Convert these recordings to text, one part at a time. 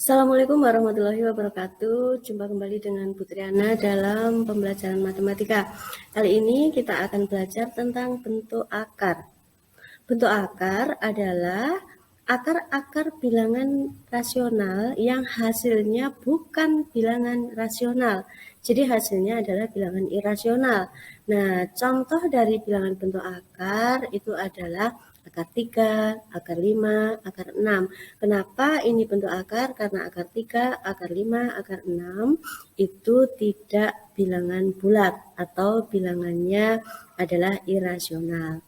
Assalamualaikum warahmatullahi wabarakatuh. Jumpa kembali dengan Putriana dalam pembelajaran matematika. Kali ini kita akan belajar tentang bentuk akar. Bentuk akar adalah akar-akar bilangan rasional yang hasilnya bukan bilangan rasional. Jadi hasilnya adalah bilangan irasional. Nah, contoh dari bilangan bentuk akar itu adalah akar 3, akar 5, akar 6. Kenapa ini bentuk akar? Karena akar 3, akar 5, akar 6 itu tidak bilangan bulat atau bilangannya adalah irasional.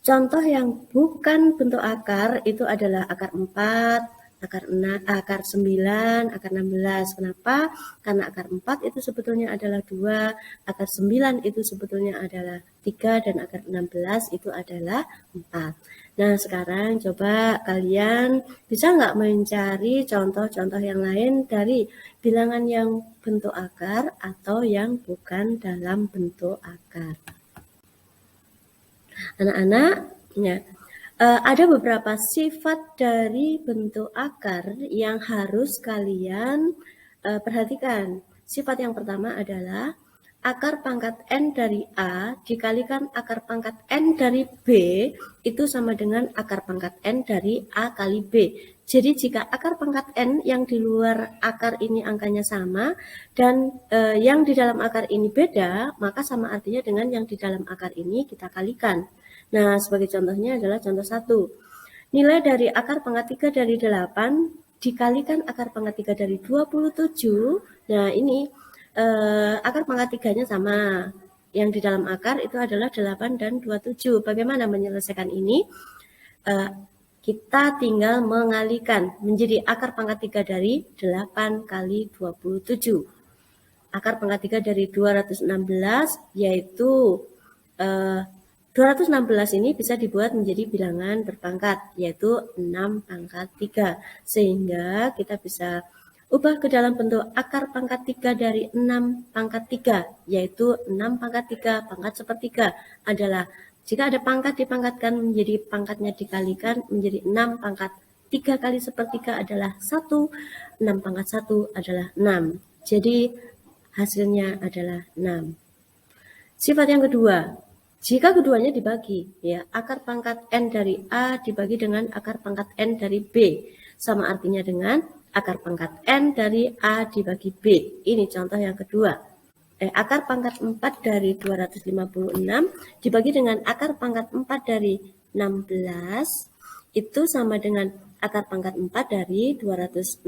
Contoh yang bukan bentuk akar itu adalah akar 4, akar 6, akar 9, akar 16. Kenapa? Karena akar 4 itu sebetulnya adalah 2, akar 9 itu sebetulnya adalah 3, dan akar 16 itu adalah 4. Nah, sekarang coba kalian bisa nggak mencari contoh-contoh yang lain dari bilangan yang bentuk akar atau yang bukan dalam bentuk akar. Anak-anak, ya, ada beberapa sifat dari bentuk akar yang harus kalian perhatikan. Sifat yang pertama adalah akar pangkat N dari A dikalikan akar pangkat N dari B itu sama dengan akar pangkat N dari A kali B. Jadi jika akar pangkat N yang di luar akar ini angkanya sama dan yang di dalam akar ini beda, maka sama artinya dengan yang di dalam akar ini kita kalikan. Nah, sebagai contohnya adalah contoh 1. Nilai dari akar pangkat 3 dari 8 dikalikan akar pangkat 3 dari 27. Nah, ini akar pangkat 3-nya sama. Yang di dalam akar itu adalah 8 dan 27. Bagaimana menyelesaikan ini? Kita tinggal mengalikan menjadi akar pangkat 3 dari 8 kali 27. Akar pangkat 3 dari 216 yaitu 216 ini bisa dibuat menjadi bilangan berpangkat, yaitu 6 pangkat 3. Sehingga kita bisa ubah ke dalam bentuk akar pangkat 3 dari 6 pangkat 3, yaitu 6 pangkat 3 pangkat sepertiga adalah, jika ada pangkat dipangkatkan menjadi pangkatnya dikalikan menjadi 6 pangkat 3 kali sepertiga adalah 1, 6 pangkat 1 adalah 6. Jadi hasilnya adalah 6. Sifat yang kedua, jika keduanya dibagi, ya, akar pangkat N dari A dibagi dengan akar pangkat N dari B, sama artinya dengan akar pangkat N dari A dibagi B. Ini contoh yang kedua. Akar pangkat 4 dari 256 dibagi dengan akar pangkat 4 dari 16, itu sama dengan akar pangkat 4 dari 216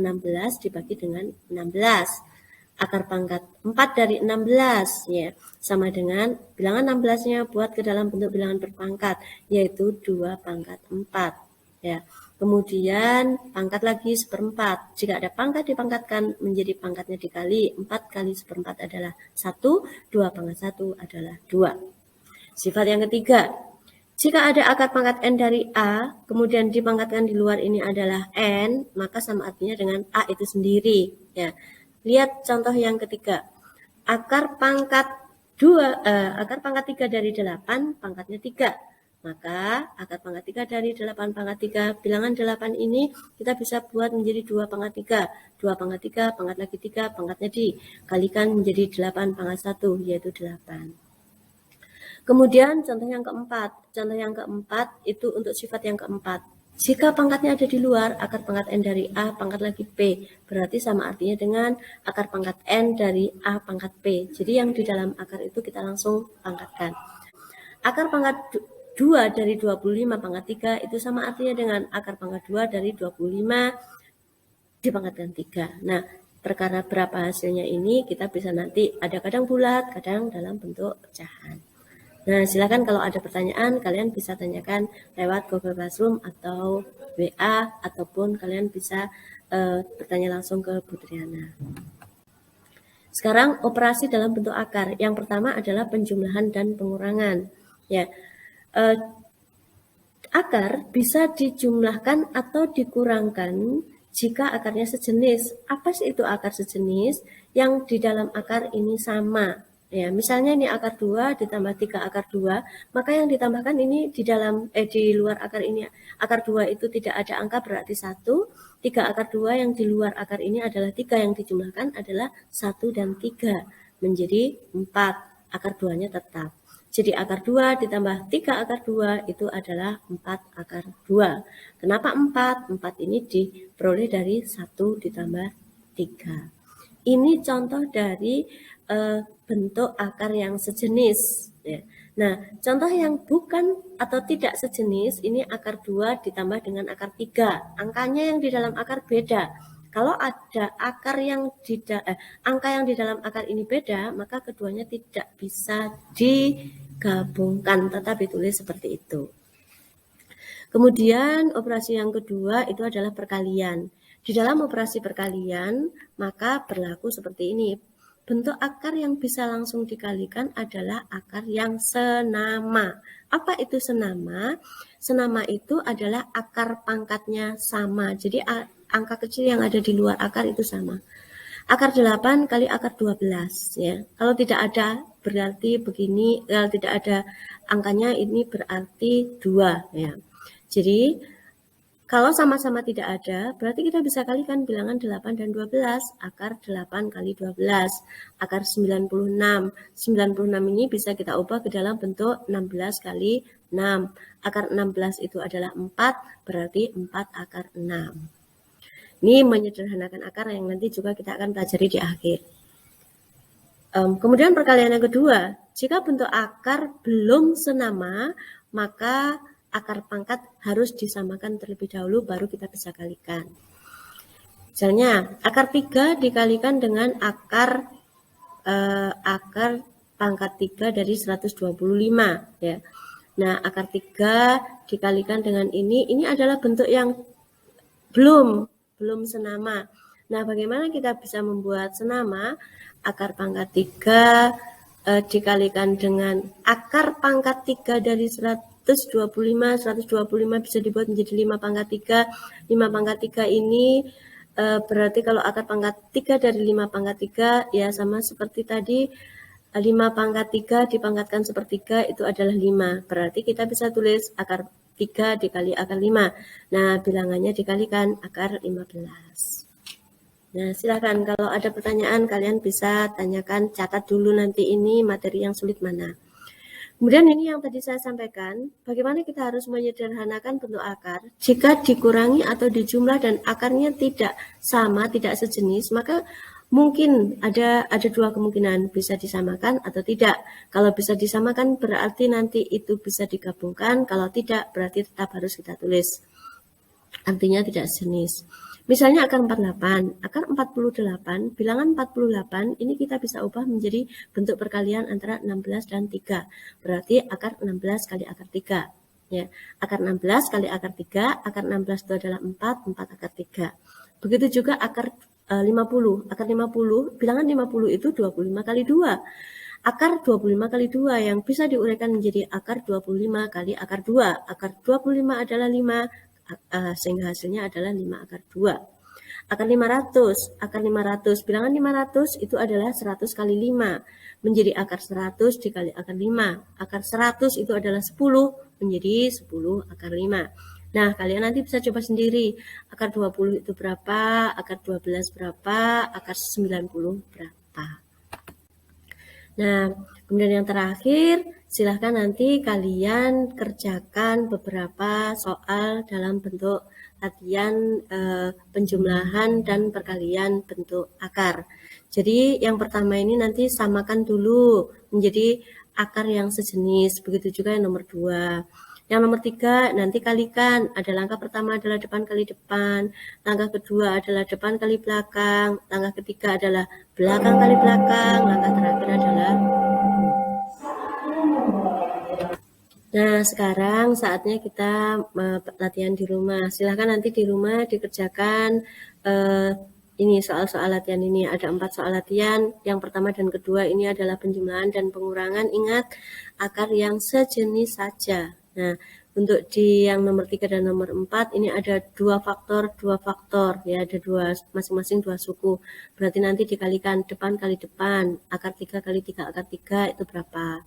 dibagi dengan 16. Akar pangkat 4 dari 16 ya sama dengan bilangan 16-nya buat ke dalam bentuk bilangan berpangkat, yaitu 2 pangkat 4 ya. Kemudian pangkat lagi seperempat. Jika ada pangkat dipangkatkan menjadi pangkatnya dikali 4 kali seperempat adalah 1, 2 pangkat 1 adalah 2. Sifat yang ketiga, jika ada akar pangkat N dari A, kemudian dipangkatkan di luar ini adalah N, maka sama artinya dengan A itu sendiri ya. Lihat contoh yang ketiga. Akar pangkat 3 dari 8 pangkatnya 3. Maka akar pangkat 3 dari 8 pangkat 3, bilangan 8 ini kita bisa buat menjadi 2 pangkat 3. 2 pangkat 3, pangkat lagi 3, pangkatnya dikalikan menjadi 8 pangkat 1, yaitu 8. Kemudian contoh yang keempat. Contoh yang keempat itu untuk sifat yang keempat. Jika pangkatnya ada di luar, akar pangkat N dari A, pangkat lagi P, berarti sama artinya dengan akar pangkat N dari A pangkat P. Jadi yang di dalam akar itu kita langsung pangkatkan. Akar pangkat 2 dari 25 pangkat 3 itu sama artinya dengan akar pangkat 2 dari 25 dipangkatkan 3. Nah, perkara berapa hasilnya ini kita bisa nanti ada kadang bulat, kadang dalam bentuk pecahan. Nah, silakan kalau ada pertanyaan, kalian bisa tanyakan lewat Google Classroom atau WA, ataupun kalian bisa bertanya langsung ke Putriana. Sekarang operasi dalam bentuk akar. Yang pertama adalah penjumlahan dan pengurangan. Ya, akar bisa dijumlahkan atau dikurangkan jika akarnya sejenis. Apa sih itu akar sejenis? Yang di dalam akar ini sama. Ya, misalnya ini akar 2 ditambah 3 akar 2, maka yang ditambahkan ini di luar akar ini, akar 2 itu tidak ada angka berarti 1, 3 akar 2 yang di luar akar ini adalah 3, yang dijumlahkan adalah 1 dan 3, menjadi 4, akar 2-nya tetap. Jadi akar 2 ditambah 3 akar 2 itu adalah 4 akar 2. Kenapa 4? 4 ini diperoleh dari 1 ditambah 3. Ini contoh dari bentuk akar yang sejenis. Ya. Nah, contoh yang bukan atau tidak sejenis, ini akar 2 ditambah dengan akar 3. Angkanya yang di dalam akar beda. Kalau ada angka yang di dalam akar ini beda, maka keduanya tidak bisa digabungkan, tetap ditulis seperti itu. Kemudian operasi yang kedua itu adalah perkalian. Di dalam operasi perkalian, maka berlaku seperti ini. Bentuk akar yang bisa langsung dikalikan adalah akar yang senama. Apa itu senama? Senama itu adalah akar pangkatnya sama. Jadi angka kecil yang ada di luar akar itu sama. Akar 8 kali akar 12 ya. Kalau tidak ada berarti begini, kalau tidak ada angkanya ini berarti 2 ya. Jadi kalau sama-sama tidak ada, berarti kita bisa kalikan bilangan 8 dan 12. Akar 8 kali 12, akar 96. 96 ini bisa kita ubah ke dalam bentuk 16 kali 6. Akar 16 itu adalah 4, berarti 4 akar 6. Ini menyederhanakan akar yang nanti juga kita akan pelajari di akhir. Kemudian perkalian yang kedua, jika bentuk akar belum senama, maka akar pangkat harus disamakan terlebih dahulu, baru kita bisa kalikan. Misalnya, akar 3 dikalikan dengan akar pangkat 3 dari 125. Ya. Nah, akar 3 dikalikan dengan ini adalah bentuk yang belum senama. Nah, bagaimana kita bisa membuat senama? Akar pangkat 3 dikalikan dengan akar pangkat 3 dari 125 bisa dibuat menjadi 5 pangkat 3. 5 pangkat 3 ini berarti kalau akar pangkat 3 dari 5 pangkat 3 ya sama seperti tadi, 5 pangkat 3 dipangkatkan sepertiga itu adalah 5. Berarti kita bisa tulis akar 3 dikali akar 5. Nah, bilangannya dikalikan akar 15. Nah, silakan kalau ada pertanyaan kalian bisa tanyakan, catat dulu nanti ini materi yang sulit mana. Kemudian ini yang tadi saya sampaikan, bagaimana kita harus menyederhanakan bentuk akar. Jika dikurangi atau dijumlah dan akarnya tidak sama, tidak sejenis, maka mungkin ada dua kemungkinan, bisa disamakan atau tidak. Kalau bisa disamakan berarti nanti itu bisa digabungkan, kalau tidak berarti tetap harus kita tulis. Artinya tidak sejenis. Misalnya akar 48, akar 48, bilangan 48 ini kita bisa ubah menjadi bentuk perkalian antara 16 dan 3. Berarti akar 16 kali akar 3. Ya, akar 16 kali akar 3, akar 16 itu adalah 4 akar 3. Begitu juga akar 50. Akar 50, bilangan 50 itu 25 kali 2. Akar 25 kali 2 yang bisa diuraikan menjadi akar 25 kali akar 2. Akar 25 adalah 5, sehingga hasilnya adalah 5 akar 2. Akar 500, bilangan 500 itu adalah 100 kali 5, menjadi akar 100 dikali akar 5. Akar 100 itu adalah 10, menjadi 10 akar 5. Nah, kalian nanti bisa coba sendiri, akar 20 itu berapa, akar 12 berapa, akar 90 berapa. Nah, kemudian yang terakhir, silahkan nanti kalian kerjakan beberapa soal dalam bentuk latihan penjumlahan dan perkalian bentuk akar. Jadi yang pertama ini nanti samakan dulu menjadi akar yang sejenis, begitu juga yang nomor 2. Yang nomor 3 nanti kalikan, ada langkah pertama adalah depan kali depan, langkah kedua adalah depan kali belakang, langkah ketiga adalah belakang kali belakang, langkah terakhir adalah. Nah, sekarang saatnya kita latihan di rumah. Silahkan nanti di rumah dikerjakan ini soal-soal latihan ini. Ada 4 soal latihan. Yang pertama dan kedua ini adalah penjumlahan dan pengurangan. Ingat, akar yang sejenis saja. Nah, Untuk di yang nomor 3 dan nomor 4 ini ada dua faktor, ya, ada masing-masing dua suku. Berarti nanti dikalikan depan kali depan, akar 3 kali 3 akar 3 itu berapa.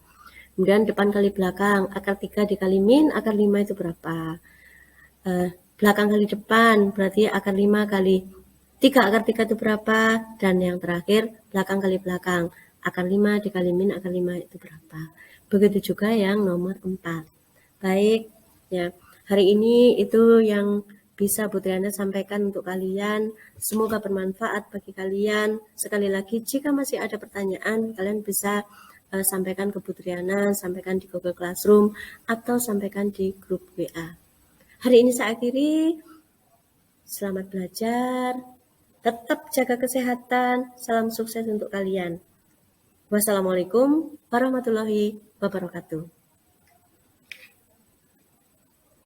Kemudian depan kali belakang, akar 3 dikali min, akar 5 itu berapa. Belakang kali depan, berarti akar 5 kali 3 akar 3 itu berapa. Dan yang terakhir, belakang kali belakang, akar 5 dikali min, akar 5 itu berapa. Begitu juga yang nomor 4. Baik, ya. Hari ini itu yang bisa Bu Triana sampaikan untuk kalian. Semoga bermanfaat bagi kalian. Sekali lagi, jika masih ada pertanyaan, kalian bisa sampaikan ke Bu Triana, sampaikan di Google Classroom, atau sampaikan di grup WA. Hari ini saya akhiri. Selamat belajar. Tetap jaga kesehatan. Salam sukses untuk kalian. Wassalamualaikum warahmatullahi wabarakatuh.